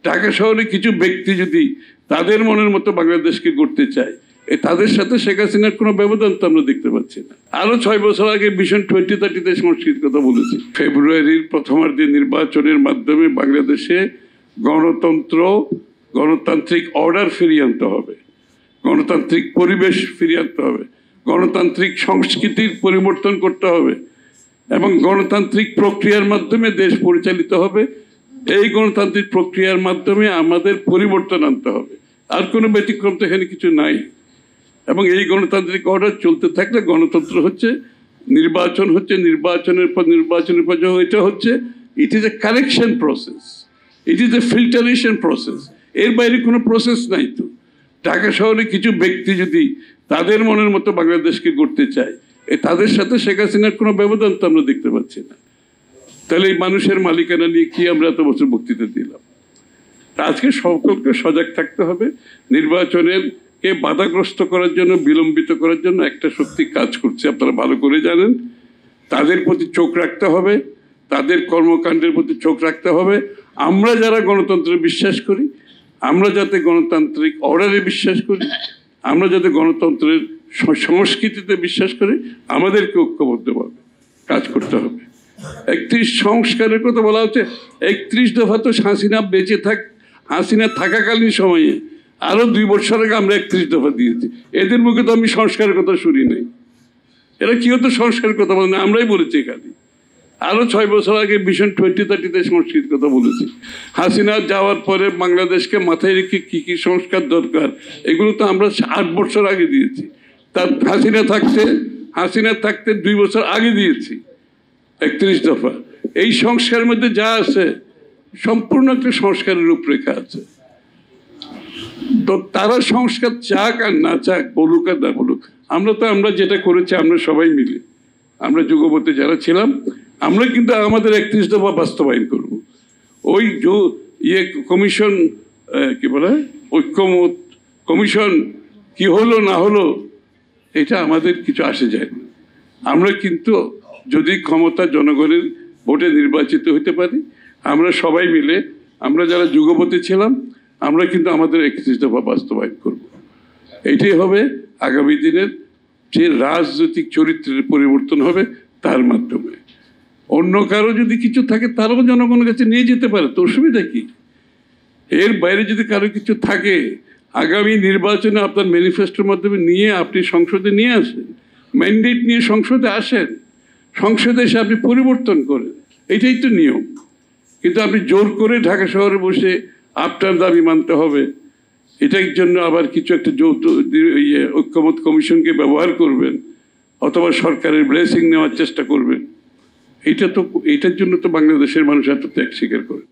ঢাকা শহরে কিছু ব্যক্তি যদি তাদের মনের মতো বাংলাদেশকে গড়তে চায়, তাদের সাথে শেখ হাসিনার কোনো ব্যবধান তো আমরা দেখতে পাচ্ছি না। আরো 6 বছর আগে ভিশন 2030-তে সংস্কৃতির কথা বলেছি। ফেব্রুয়ারির প্রথমার্ধে নির্বাচনের মাধ্যমে বাংলাদেশে গণতান্ত্রিক অর্ডার ফিরিয়ে আনতে হবে, গণতান্ত্রিক পরিবেশ ফিরিয়ে আনতে হবে, গণতান্ত্রিক সংস্কৃতির পরিবর্তন করতে হবে এবং গণতান্ত্রিক প্রক্রিয়ার মাধ্যমে দেশ পরিচালিত হবে। এই গণতান্ত্রিক প্রক্রিয়ার মাধ্যমে আমাদের পরিবর্তন আনতে হবে, আর কোনো ব্যতিক্রম তো এখানে কিছু নাই। এবং এই গণতান্ত্রিক অর্ডার চলতে থাকলে গণতন্ত্র হচ্ছে, নির্বাচন হচ্ছে, নির্বাচনের পর এটা হচ্ছে, it is a correction process, it is a filtration process. এর বাইরে কোনো প্রসেস নাই। তো ঢাকা শহরে কিছু ব্যক্তি যদি তাদের মনের মতো বাংলাদেশকে গড়তে চায়, তাদের সাথে শেখ হাসিনার কোনো ব্যবধান তো আমরা দেখতে পাচ্ছি না। তাহলে এই মানুষের মালিকানা নিয়ে কি আমরা এত বছর বক্তৃতা দিলাম? আজকে সকলকে সজাগ থাকতে হবে। নির্বাচনের কে বাধাগ্রস্ত করার জন্য, বিলম্বিত করার জন্য একটা শক্তি কাজ করছে, আপনারা ভালো করে জানেন। তাদের প্রতি চোখ রাখতে হবে, তাদের কর্মকাণ্ডের প্রতি চোখ রাখতে হবে। আমরা যারা গণতন্ত্রে বিশ্বাস করি, আমরা যাতে গণতান্ত্রিক অর্ডারে বিশ্বাস করি, আমরা যাতে গণতন্ত্রের সংস্কৃতিতে বিশ্বাস করি, আমাদেরকে ঐক্যবদ্ধভাবে কাজ করতে হবে। 31 সংস্কারের কথা বলা হচ্ছে। 31 দফা তো হাসিনা থাকাকালীন সময়ে আরো 2 বছর আগে আমরা 31 দফা দিয়েছি। এদের মুখে তো আমি সংস্কারের কথা শুনি নাই। এরা কি হতো সংস্কারের কথা বলে না, আমরাই বলেছি। খালি আরো 6 বছর আগে ভিশন 2030-তে সংস্কৃতির কথা বলেছি। হাসিনা যাওয়ার পরে বাংলাদেশকে মাথায় রেখে কি কি সংস্কার দরকার, এগুলো তো আমরা 8 বছর আগে দিয়েছি। তার হাসিনা থাকতে 2 বছর আগে দিয়েছি 31 দফা। এই সংস্কারের মধ্যে যা আছে সম্পূর্ণ একটা সংস্কারের রূপরেখা আছে। তো তারা সংস্কার চাক আর না চাক, বলুক আর না বলুক, আমরা যেটা করেছি, আমরা সবাই মিলে, আমরা যুগপথে যারা ছিলাম, আমরা কিন্তু আমাদের 31 দফা বাস্তবায়ন করব। ওই কমিশন কি বলে, ঐক্যমত কমিশন কি হলো না হলো, এটা আমাদের কিছু আসে যায় না। আমরা কিন্তু যদি ক্ষমতা জনগণের ভোটে নির্বাচিত হতে পারি, আমরা সবাই মিলে, আমরা যারা যুগপথে ছিলাম, আমরা কিন্তু আমাদের 31 দফা বাস্তবায়ন করব। এইটাই হবে আগামী দিনের যে রাজনৈতিক চরিত্রের পরিবর্তন হবে, তার মাধ্যমে। অন্য কারো যদি কিছু থাকে, তারাও জনগণের কাছে নিয়ে যেতে পারে, তো অসুবিধা কি? এর বাইরে যদি কারো কিছু থাকে, আগামী নির্বাচনে আপনার ম্যানিফেস্টোর মাধ্যমে নিয়ে আপনি সংসদে নিয়ে আসেন, ম্যান্ডেট নিয়ে সংসদে আসেন, সংসদে এসে আপনি পরিবর্তন করেন, এটাই তো নিয়ম। কিন্তু আপনি জোর করে ঢাকা শহরে বসে আপনার দাবি মানতে হবে, এটার জন্য আবার কিছু একটা ঐক্যমত কমিশনকে ব্যবহার করবেন, অথবা সরকারের ব্লেসিং নেওয়ার চেষ্টা করবেন, এটার জন্য তো বাংলাদেশের মানুষ এত ত্যাগ স্বীকার করে।